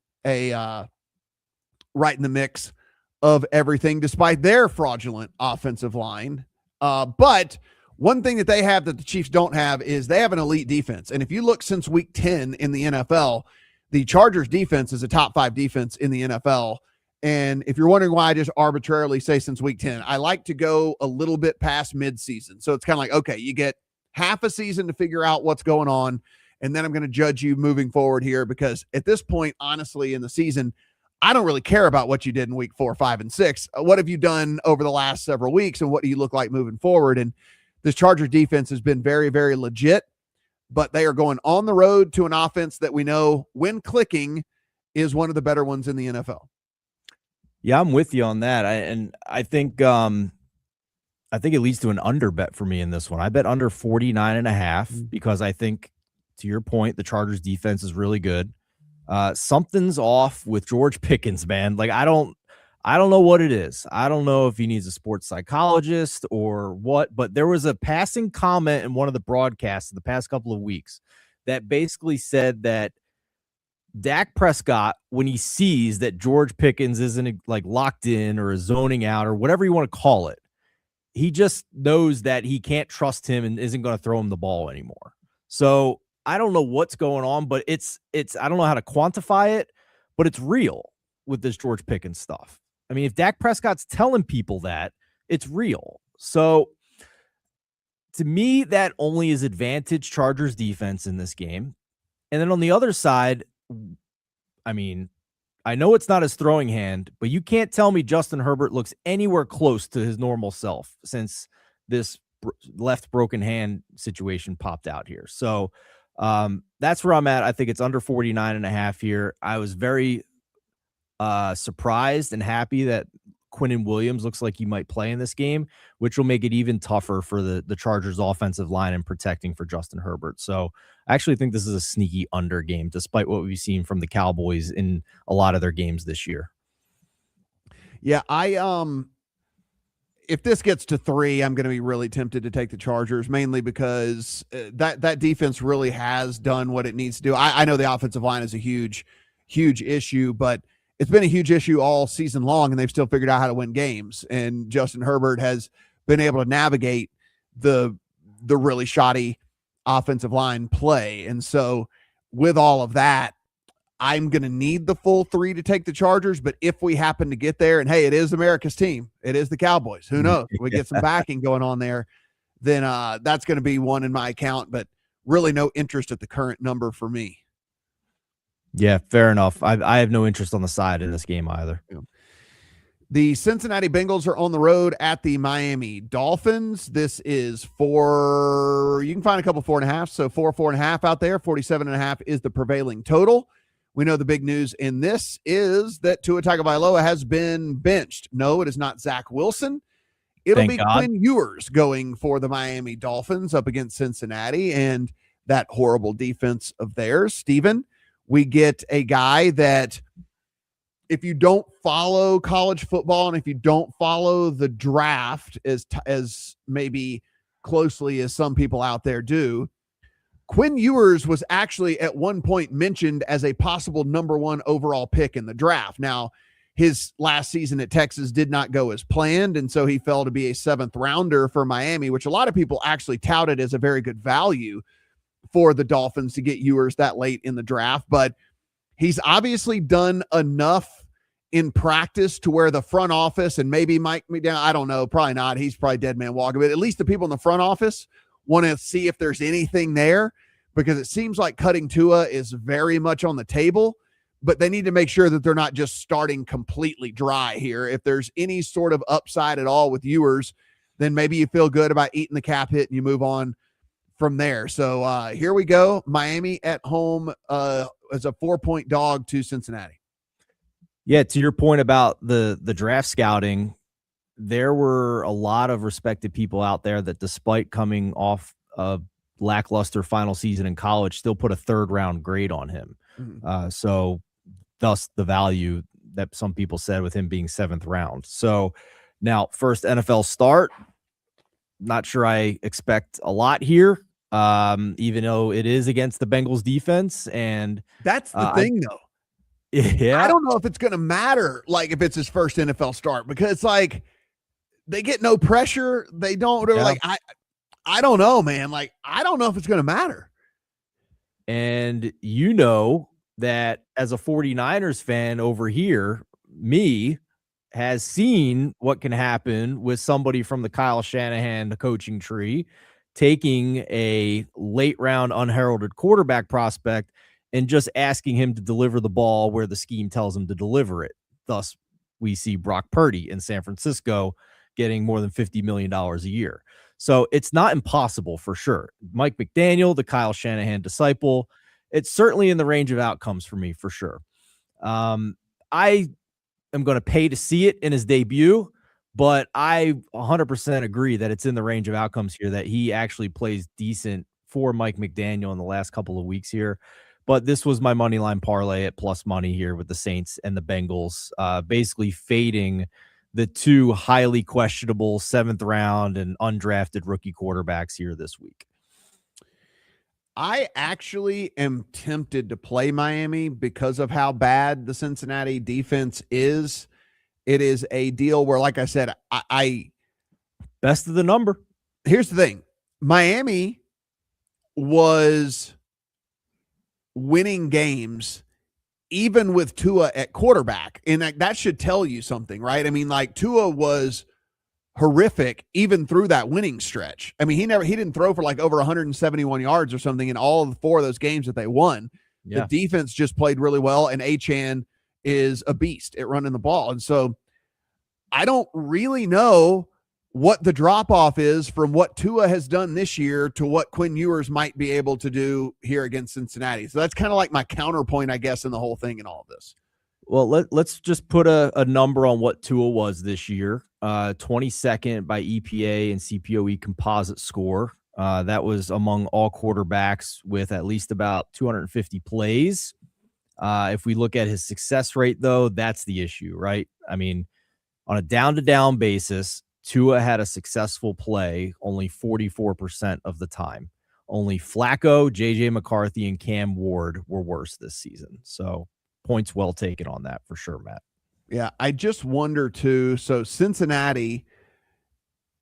S1: right in the mix of everything, despite their fraudulent offensive line. But one thing that they have that the Chiefs don't have is they have an elite defense. And if you look since week 10 in the NFL, the Chargers defense is a top 5 defense in the NFL. And if you're wondering why I just arbitrarily say since week 10, I like to go a little bit past midseason. So it's kind of like, okay, you get half a season to figure out what's going on. And then I'm going to judge you moving forward here, because at this point, honestly, in the season, I don't really care about what you did in week 4, 5, and 6. What have you done over the last several weeks, and what do you look like moving forward? And this Chargers defense has been very, very legit, but they are going on the road to an offense that we know, when clicking, is one of the better ones in the NFL.
S2: Yeah, I'm with you on that. I think it leads to an under bet for me in this one. I bet under 49.5 because I think, to your point, the Chargers defense is really good. Something's off with George Pickens, man. Like, I don't know what it is. I don't know if he needs a sports psychologist or what, but there was a passing comment in one of the broadcasts in the past couple of weeks that basically said that Dak Prescott, when he sees that George Pickens isn't like locked in or zoning out or whatever you want to call it, he just knows that he can't trust him and isn't going to throw him the ball anymore. So I don't know what's going on, but it's I don't know how to quantify it, but it's real with this George Pickens stuff. I mean, if Dak Prescott's telling people that, it's real. So to me, that only is advantage Chargers defense in this game. And then on the other side, I mean, I know it's not his throwing hand, but you can't tell me Justin Herbert looks anywhere close to his normal self since this left broken hand situation popped out here. So that's where I'm at. I think it's under 49.5 here. I was very surprised and happy that Quinnen Williams looks like he might play in this game, which will make it even tougher for the Chargers offensive line and protecting for Justin Herbert. So I actually think this is a sneaky under game, despite what we've seen from the Cowboys in a lot of their games this year.
S1: Yeah, if this gets to 3, I'm going to be really tempted to take the Chargers, mainly because that defense really has done what it needs to do. I know the offensive line is a huge, huge issue, but it's been a huge issue all season long, and they've still figured out how to win games. And Justin Herbert has been able to navigate the really shoddy offensive line play. And so with all of that, I'm going to need the full 3 to take the Chargers. But if we happen to get there, and hey, it is America's team, it is the Cowboys, who knows? We get some backing going on there, then that's going to be one in my account, but really no interest at the current number for me.
S2: Yeah, fair enough. I have no interest on the side in this game either.
S1: Yeah. The Cincinnati Bengals are on the road at the Miami Dolphins. This is you can find a couple 4.5. So 4.5 out there. 47.5 is the prevailing total. We know the big news in this is that Tua Tagovailoa has been benched. No, it is not Zach Wilson. It'll be Quinn Ewers going for the Miami Dolphins up against Cincinnati and that horrible defense of theirs. Steven, we get a guy that, if you don't follow college football and if you don't follow the draft as maybe closely as some people out there do, Quinn Ewers was actually at one point mentioned as a possible number 1 overall pick in the draft. Now, his last season at Texas did not go as planned, and so he fell to be a 7th rounder for Miami, which a lot of people actually touted as a very good value for the Dolphins to get Ewers that late in the draft. But he's obviously done enough in practice to where the front office and maybe Mike McDaniel, I don't know, probably not. He's probably dead man walking, but at least the people in the front office want to see if there's anything there, because it seems like cutting Tua is very much on the table, but they need to make sure that they're not just starting completely dry here. If there's any sort of upside at all with Ewers, then maybe you feel good about eating the cap hit and you move on from there. So here we go. Miami at home as a 4-point dog to Cincinnati.
S2: Yeah, to your point about the draft scouting, there were a lot of respected people out there that, despite coming off a lackluster final season in college, still put a 3rd-round grade on him. So thus the value that some people said with him being 7th round. So now, first NFL start, not sure I expect a lot here, even though it is against the Bengals defense. And
S1: that's the thing, though.
S2: Yeah,
S1: I don't know if it's going to matter, like if it's his first NFL start, because like they get no pressure. They don't like, I don't know, man. Like, I don't know if it's going to matter.
S2: And you know that as a 49ers fan over here, me has seen what can happen with somebody from the Kyle Shanahan coaching tree taking a late round unheralded quarterback prospect and just asking him to deliver the ball where the scheme tells him to deliver it. Thus, we see Brock Purdy in San Francisco getting more than $50 million a year. So it's not impossible for sure. Mike McDaniel, the Kyle Shanahan disciple, it's certainly in the range of outcomes for me for sure. I am going to pay to see it in his debut, but I 100% agree that it's in the range of outcomes here, that he actually plays decent for Mike McDaniel in the last couple of weeks here. But this was my money line parlay at plus money here with the Saints and the Bengals, basically fading the 2 highly questionable 7th round and undrafted rookie quarterbacks here this week.
S1: I actually am tempted to play Miami because of how bad the Cincinnati defense is. It is a deal where, like I said, I
S2: best of the number.
S1: Here's the thing. Miami was winning games even with Tua at quarterback, and that should tell you something, right? I mean, like, Tua was horrific even through that winning stretch. I mean, he didn't throw for like over 171 yards or something in all of the 4 of those games that they won. Yeah. The defense just played really well, and Achane is a beast at running the ball. And so I don't really know what the drop-off is from what Tua has done this year to what Quinn Ewers might be able to do here against Cincinnati. So that's kind of like my counterpoint, I guess, in the whole thing and all of this.
S2: Well, let's just put a number on what Tua was this year. 22nd by EPA and CPOE composite score. That was among all quarterbacks with at least about 250 plays. If we look at his success rate, though, that's the issue, right? I mean, on a down-to-down basis, Tua had a successful play only 44% of the time. Only Flacco, J.J. McCarthy, and Cam Ward were worse this season. So points well taken on that for sure, Matt.
S1: Yeah, I just wonder, too. So Cincinnati,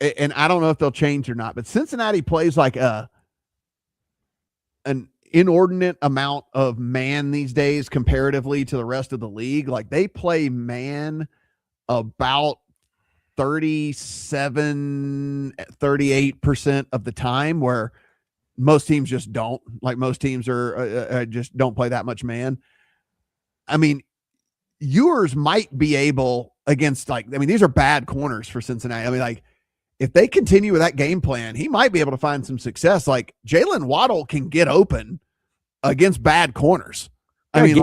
S1: and I don't know if they'll change or not, but Cincinnati plays like an inordinate amount of man these days comparatively to the rest of the league. Like, they play man about 38% of the time, where most teams just don't. Like, most teams are just don't play that much man. I mean, Ewers might be able against, like, I mean, these are bad corners for Cincinnati. I mean, like, if they continue with that game plan, he might be able to find some success. Like, Jalen Waddle can get open against bad corners. I mean,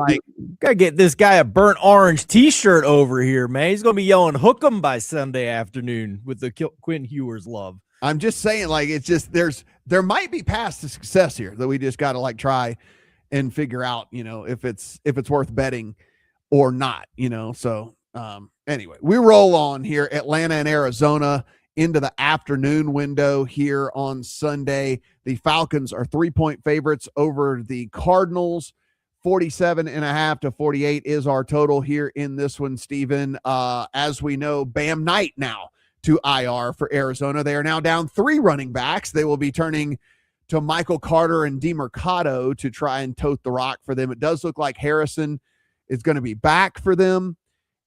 S2: gotta get this guy a burnt orange T-shirt over here, man. He's gonna be yelling "hook 'em" by Sunday afternoon with the Quinn Ewers love.
S1: I'm just saying, like, it's just there might be paths to success here that we just got to like try and figure out, you know, if it's worth betting or not, you know. So anyway, we roll on here. Atlanta and Arizona into the afternoon window here on Sunday. The Falcons are 3-point favorites over the Cardinals. 47.5 to 48 is our total here in this one, Steven. As we know, Bam Knight now to IR for Arizona. They are now down 3 running backs. They will be turning to Michael Carter and DeMercado to try and tote the rock for them. It does look like Harrison is going to be back for them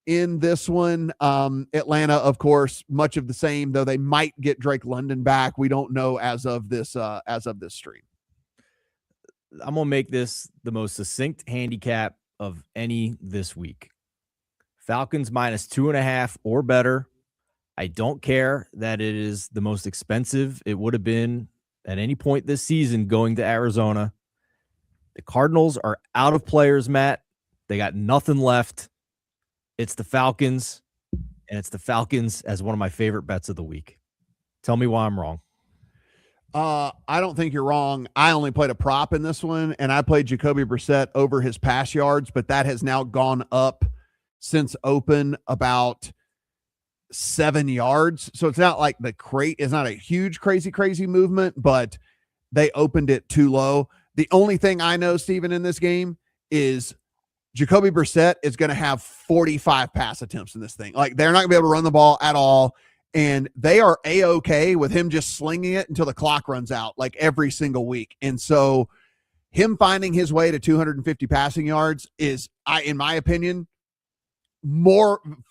S1: in this one. Atlanta, of course, much of the same, though they might get Drake London back. We don't know as of this stream.
S2: I'm going to make this the most succinct handicap of any this week. Falcons -2.5 or better. I don't care that it is the most expensive it would have been at any point this season going to Arizona. The Cardinals are out of players, Matt. They got nothing left. It's the Falcons, and it's the Falcons as one of my favorite bets of the week. Tell me why I'm wrong.
S1: I don't think you're wrong. I only played a prop in this one, and I played Jacoby Brissett over his pass yards, but that has now gone up since open about 7 yards. So it's not like it's not a huge, crazy movement, but they opened it too low. The only thing I know, Steven, in this game is Jacoby Brissett is going to have 45 pass attempts in this thing. Like, they're not going to be able to run the ball at all. And they are A-okay with him just slinging it until the clock runs out, like every single week. And so him finding his way to 250 passing yards is, in my opinion,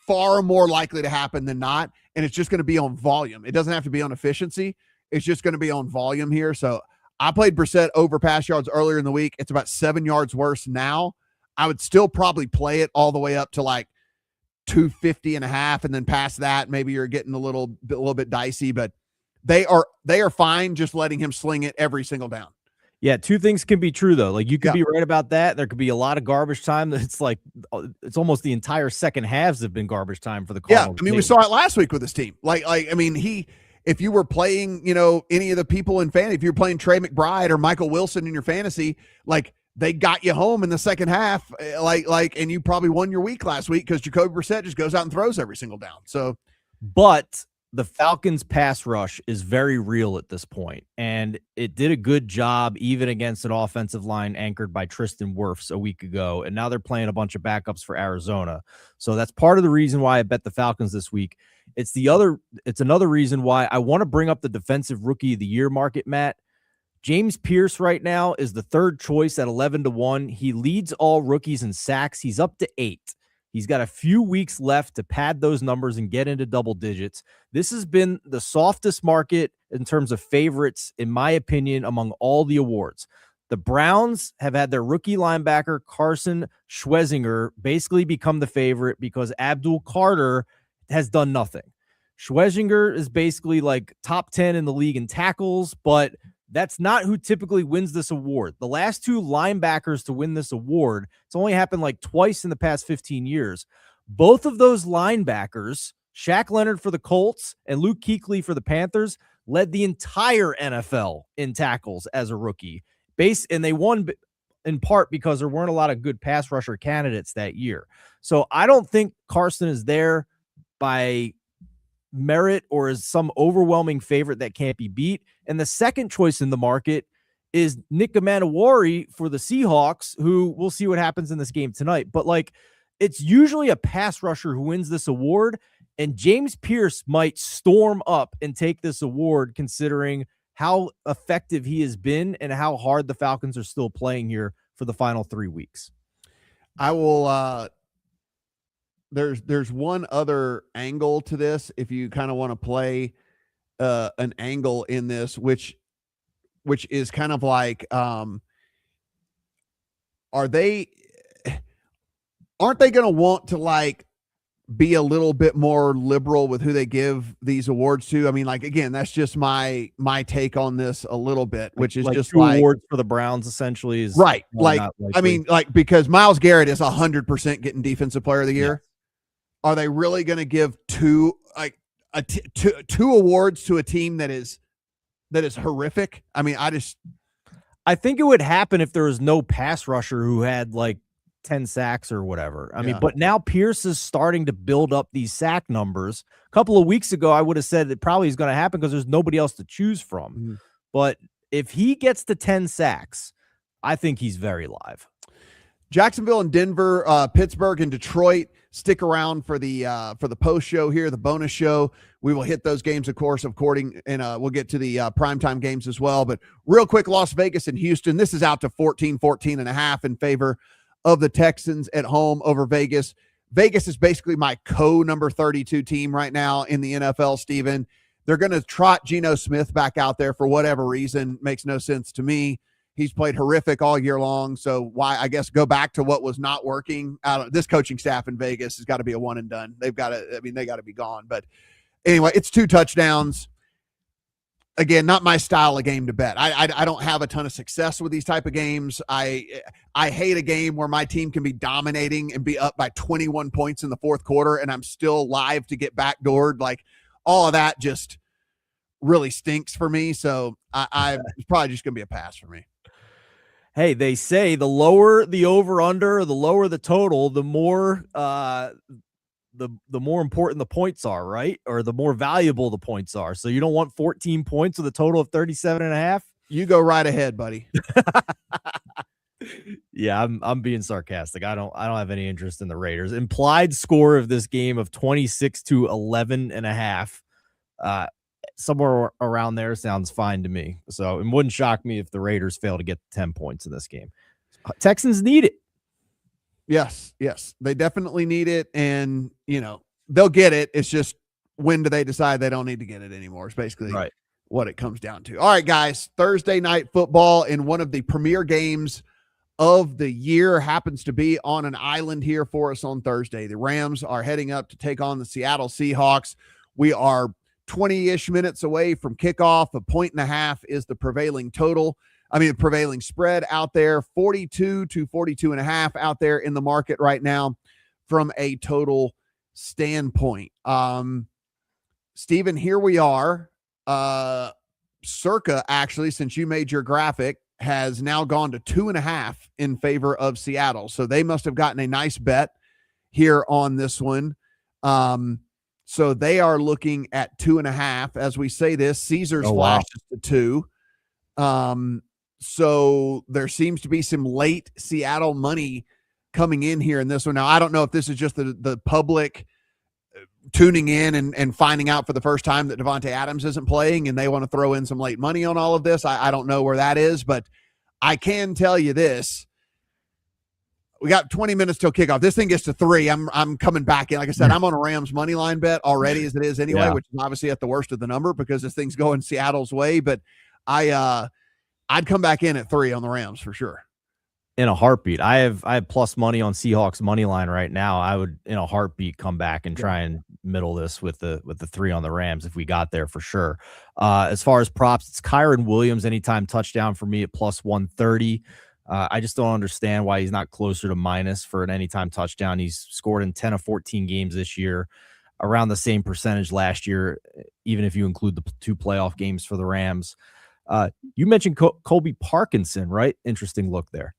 S1: far more likely to happen than not. And it's just going to be on volume. It doesn't have to be on efficiency. It's just going to be on volume here. So I played Brissett over pass yards earlier in the week. It's about 7 yards worse now. I would still probably play it all the way up to like 250.5, and then past that, maybe you're getting a little bit dicey, but they are fine just letting him sling it every single down.
S2: Yeah, two things can be true, though. Like, you could be right about that. There could be a lot of garbage time. It's like, it's almost the entire second halves have been garbage time for the Cardinals.
S1: Yeah, I mean, we saw it last week with this team. I mean, if you were playing, any of the people in fantasy, if you're playing Trey McBride or Michael Wilson in your fantasy, like, they got you home in the second half, and you probably won your week last week because Jacoby Brissett just goes out and throws every single down. So,
S2: but the Falcons' pass rush is very real at this point, and it did a good job even against an offensive line anchored by Tristan Wirfs a week ago, and now they're playing a bunch of backups for Arizona. So that's part of the reason why I bet the Falcons this week. It's another reason why I want to bring up the defensive rookie of the year market, Matt. James Pierce right now is the third choice at 11-1. He leads all rookies in sacks. He's up to 8. He's got a few weeks left to pad those numbers and get into double digits. This has been the softest market in terms of favorites, in my opinion, among all the awards. The Browns have had their rookie linebacker, Carson Schwezinger, basically become the favorite because Abdul Carter has done nothing. Schwezinger is basically like top 10 in the league in tackles, but that's not who typically wins this award. The last 2 linebackers to win this award, it's only happened like twice in the past 15 years. Both of those linebackers, Shaq Leonard for the Colts and Luke Kuechly for the Panthers, led the entire NFL in tackles as a rookie. And they won in part because there weren't a lot of good pass rusher candidates that year. So I don't think Carson is there by merit or is some overwhelming favorite that can't be beat. And the second choice in the market is Nick Manowari for the Seahawks, who we'll see what happens in this game tonight. But it's usually a pass rusher who wins this award, and James Pierce might storm up and take this award considering how effective he has been and how hard the Falcons are still playing here for the final 3 weeks.
S1: I will there's one other angle to this if you kind of want to play an angle in this, which is kind of like, aren't they going to want to be a little bit more liberal with who they give these awards to? I mean, again, that's just my take on this a little bit, which is just
S2: 2 awards for the Browns essentially is
S1: right. I mean, because Myles Garrett is 100% getting defensive player of the year. Yes. Are they really going to give two awards to a team that is horrific? I mean,
S2: I think it would happen if there was no pass rusher who had 10 sacks or whatever. I mean, but now Pierce is starting to build up these sack numbers. A couple of weeks ago, I would have said it probably is going to happen because there's nobody else to choose from. Mm-hmm. But if he gets to 10 sacks, I think he's very live.
S1: Jacksonville and Denver, Pittsburgh and Detroit. Stick around for the post show here, the bonus show. We will hit those games, of course, according, and we'll get to the primetime games as well. But real quick, Las Vegas and Houston. This is out to 14.5 in favor of the Texans at home over Vegas. Vegas is basically my number 32 team right now in the NFL, Steven. They're going to trot Geno Smith back out there for whatever reason. Makes no sense to me. He's played horrific all year long. So why, I guess, go back to what was not working. This coaching staff in Vegas has got to be a one and done. They got to be gone. But anyway, it's 2 touchdowns. Again, not my style of game to bet. I don't have a ton of success with these type of games. I hate a game where my team can be dominating and be up by 21 points in the fourth quarter and I'm still live to get backdoored. Like, all of that just really stinks for me. So it's probably just going to be a pass for me.
S2: Hey, they say the lower the over-under, the lower the total, the more the more important the points are, right? Or the more valuable the points are. So you don't want 14 points with a total of 37.5?
S1: You go right ahead, buddy.
S2: Yeah, I'm being sarcastic. I don't have any interest in the Raiders. Implied score of this game of 26-11.5. Somewhere around there sounds fine to me. So it wouldn't shock me if the Raiders fail to get 10 points in this game. Texans need it.
S1: Yes, they definitely need it, and they'll get it. It's just, when do they decide they don't need to get it anymore? It's basically
S2: right.
S1: What it comes down to. All right, guys, Thursday night football in one of the premier games of the year happens to be on an island here for us on Thursday. The Rams are heading up to take on the Seattle Seahawks. We are 20-ish minutes away from kickoff. 1.5 is the prevailing prevailing spread out there. 42 to 42.5 out there in the market right now from a total standpoint. Steven, here we are. Circa, actually, since you made your graphic, has now gone to 2.5 in favor of Seattle. So they must have gotten a nice bet here on this one. So they are looking at 2.5. As we say this, Caesars flashes to 2. So there seems to be some late Seattle money coming in here in this one. Now, I don't know if this is just the public tuning in and finding out for the first time that Davante Adams isn't playing and they want to throw in some late money on all of this. I don't know where that is, but I can tell you this. We got 20 minutes till kickoff. This thing gets to 3. I'm coming back in. Like I said, I'm on a Rams money line bet already as it is anyway, which is obviously at the worst of the number because this thing's going Seattle's way. But I'd come back in at 3 on the Rams for sure.
S2: In a heartbeat. I have plus money on Seahawks money line right now. I would, in a heartbeat, come back and try and middle this with the 3 on the Rams if we got there for sure. As far as props, it's Kyron Williams anytime touchdown for me at plus 130. I just don't understand why he's not closer to minus for an anytime touchdown. He's scored in 10 of 14 games this year, around the same percentage last year, even if you include the 2 playoff games for the Rams. You mentioned Colby Parkinson, right? Interesting look there.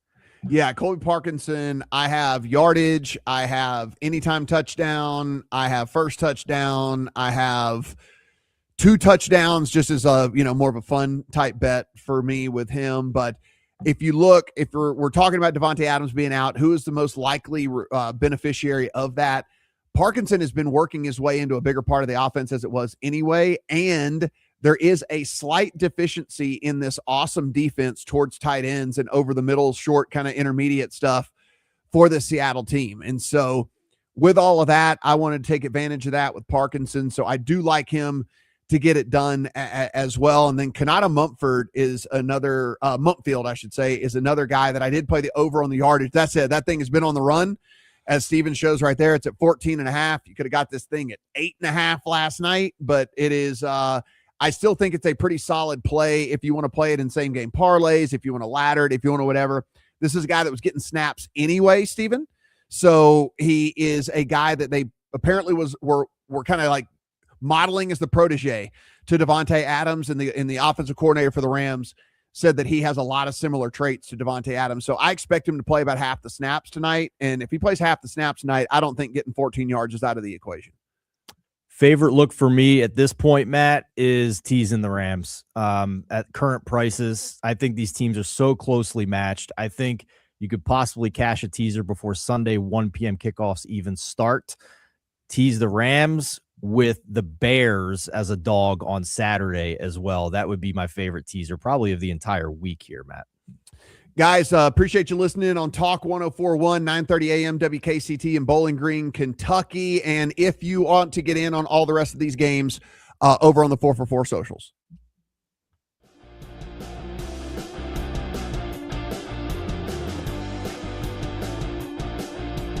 S1: Yeah, Colby Parkinson. I have yardage. I have anytime touchdown. I have first touchdown. I have 2 touchdowns just as a, more of a fun type bet for me with him. But if you look, if we're talking about Davante Adams being out, who is the most likely beneficiary of that? Parkinson has been working his way into a bigger part of the offense as it was anyway. And there is a slight deficiency in this awesome defense towards tight ends and over the middle, short, kind of intermediate stuff for the Seattle team. And so with all of that, I wanted to take advantage of that with Parkinson. So I do like him to get it done as well. And then Kanata Mumford is another, Mumpfield, I should say, is another guy that I did play the over on the yardage. That said, that thing has been on the run. As Steven shows right there, it's at 14.5. You could have got this thing at 8.5 last night, but it is, I still think it's a pretty solid play if you want to play it in same game parlays, if you want to ladder it, if you want to whatever. This is a guy that was getting snaps anyway, Steven. So he is a guy that they apparently were kind of like modeling as the protege to Davante Adams, and the offensive coordinator for the Rams said that he has a lot of similar traits to Davante Adams. So I expect him to play about half the snaps tonight. And if he plays half the snaps tonight, I don't think getting 14 yards is out of the equation.
S2: Favorite look for me at this point, Matt, is teasing the Rams at current prices. I think these teams are so closely matched. I think You could possibly cash a teaser before Sunday 1 p.m. kickoffs even start. Tease the Rams with the Bears as a dog on Saturday as well. That would be my favorite teaser probably of the entire week here, Matt.
S1: Guys, appreciate you listening on Talk 104.1, 9:30 a.m. WKCT in Bowling Green, Kentucky. And if you want to get in on all the rest of these games, over on the 4for4 socials.